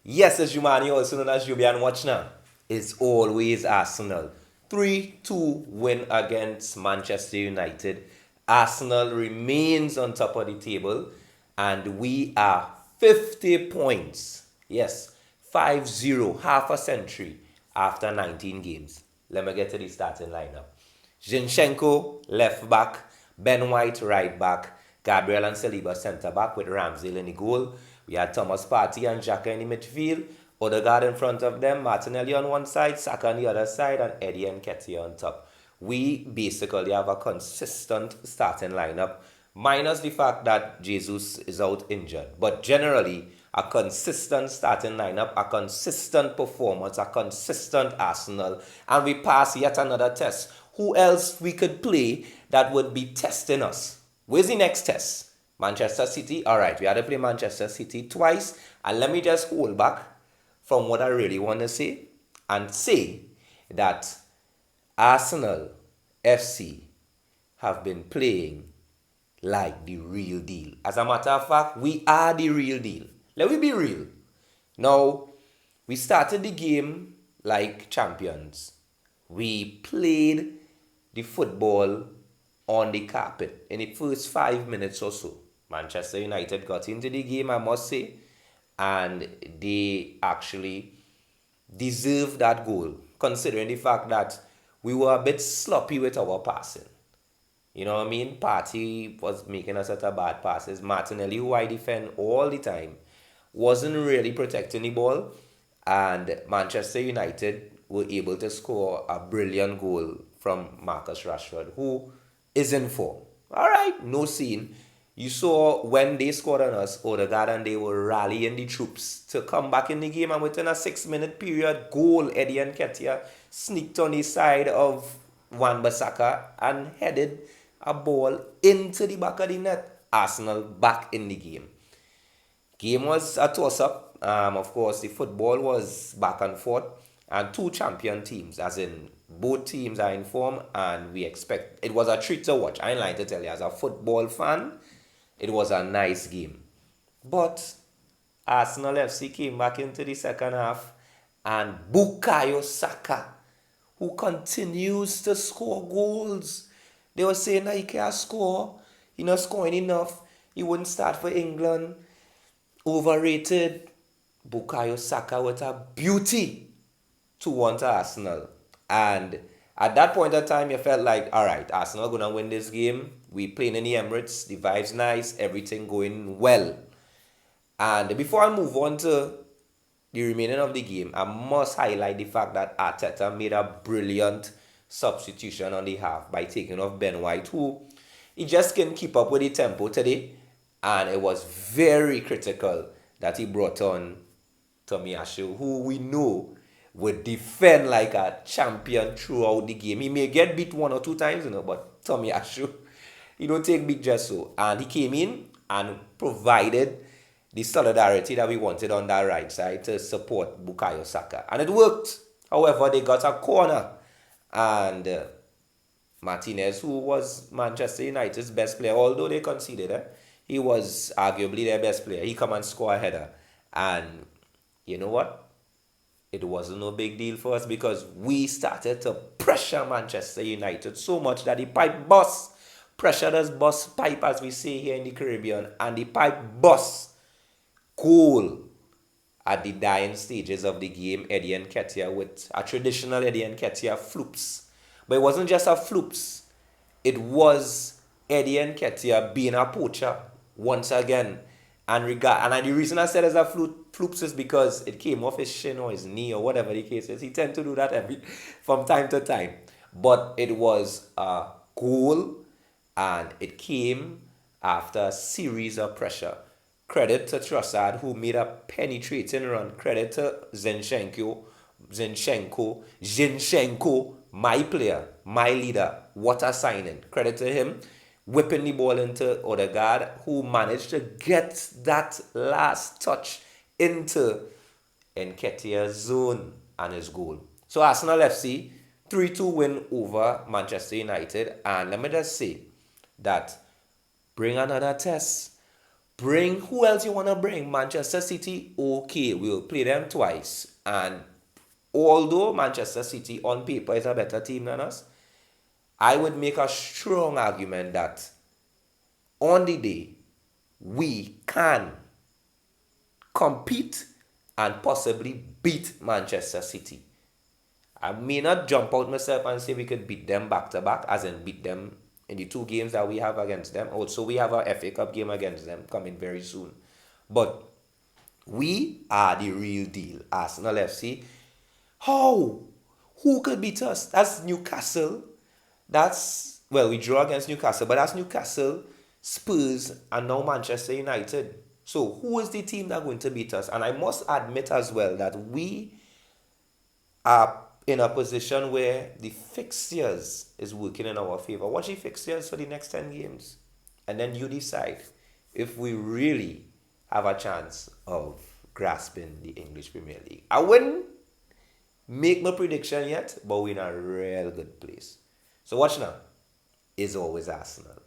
Yes, it's Jumani, also known as Jubian Watch now. It's always Arsenal. 3-2 win against Manchester United. Arsenal remains on top of the table and we are 50 points. Yes, 5-0, half a century after 19 games. Let me get to the starting lineup. Zinchenko, left back. Ben White, right back. Gabriel and Saliba, centre back with Ramsdale in the goal. We had Thomas Partey and Xhaka in the midfield. Odegaard in front of them, Martinelli on one side, Saka on the other side, and Eddie Nketiah on top. We basically have a consistent starting lineup, minus the fact that Jesus is out injured. But generally, a consistent starting lineup, a consistent performance, a consistent Arsenal, and we pass yet another test. Who else we could play that would be testing us? Where's the next test? Manchester City. All right, we had to play Manchester City twice, and let me just hold back from what I really want to say and say that Arsenal FC have been playing like the real deal. As a matter of fact, we are the real deal. Let me be real. Now, we started the game like champions. We played the football on the carpet in the first 5 minutes or so. Manchester United got into the game, I must say, and they actually deserved that goal, considering the fact that we were a bit sloppy with our passing. You know what I mean? Partey was making a set of bad passes. Martinelli, who I defend all the time, wasn't really protecting the ball. And Manchester United were able to score a brilliant goal from Marcus Rashford, who is in form. All right, no scene. You saw when they scored on us, Odegaard and they were rallying the troops to come back in the game. And within a 6 minute period, goal, Eddie Nketiah sneaked on the side of Wan-Bissaka and headed a ball into the back of the net. Arsenal back in the game. Game was a toss-up. Of course, the football was back and forth, and two champion teams, as in both teams are in form, and we expect it was a treat to watch. I ain't lying to tell you, as a football fan, it was a nice game. But Arsenal FC came back into the second half, and Bukayo Saka, who continues to score goals. They were saying that he can't score, he not scoring enough, he wouldn't start for England. Overrated. Bukayo Saka with a beauty to want Arsenal. And at that point of time, you felt like, all right, Arsenal gonna win this game. We playing in the Emirates, the vibes nice, everything going well. And before I move on to the remaining of the game, I must highlight the fact that Arteta made a brilliant substitution on the half by taking off Ben White, who he just couldn't keep up with the tempo today. And it was very critical that he brought on Tomiyasu, who we know would defend like a champion throughout the game. He may get beat one or two times, but Tomiyasu, he don't take beat just so. And he came in and provided the solidarity that we wanted on that right side to support Bukayo Saka. And it worked. However, they got a corner. And Martinez, who was Manchester United's best player, although they conceded, he was arguably their best player. He come and score a header. And you know what? It wasn't no big deal for us because we started to pressure Manchester United so much that the pipe bust. Pressure does bust pipe, as we say here in the Caribbean. And the pipe bust. Goal at the dying stages of the game. Eddie Nketiah with a traditional Eddie Nketiah floops. But it wasn't just a floops. It was Eddie Nketiah being a poacher once again. And the reason I said it's a floops is because it came off his shin or his knee or whatever the case is. He tend to do that from time to time. But it was a goal and it came after a series of pressure. Credit to Trossard, who made a penetrating run. Credit to Zinchenko, my player, my leader. What a signing. Credit to him. Whipping the ball into Odegaard, who managed to get that last touch into Nketiah's zone and his goal. So Arsenal FC, 3-2 win over Manchester United. And let me just say that bring another test. Bring who else you want to bring? Manchester City, okay, we'll play them twice. And although Manchester City on paper is a better team than us, I would make a strong argument that on the day we can compete and possibly beat Manchester City. I may not jump out myself and say we could beat them back to back, as in beat them in the two games that we have against them. Also, we have a FA Cup game against them coming very soon. But we are the real deal, Arsenal FC. How? Who could beat us? That's Newcastle. That's, well, we draw against Newcastle, but that's Newcastle, Spurs, and now Manchester United. So who is the team that's going to beat us? And I must admit as well that we are in a position where the fixtures is working in our favor. Watch the fixtures for the next 10 games. And then you decide if we really have a chance of grasping the English Premier League. I wouldn't make no prediction yet, but we're in a real good place. So watch now. Is always Arsenal.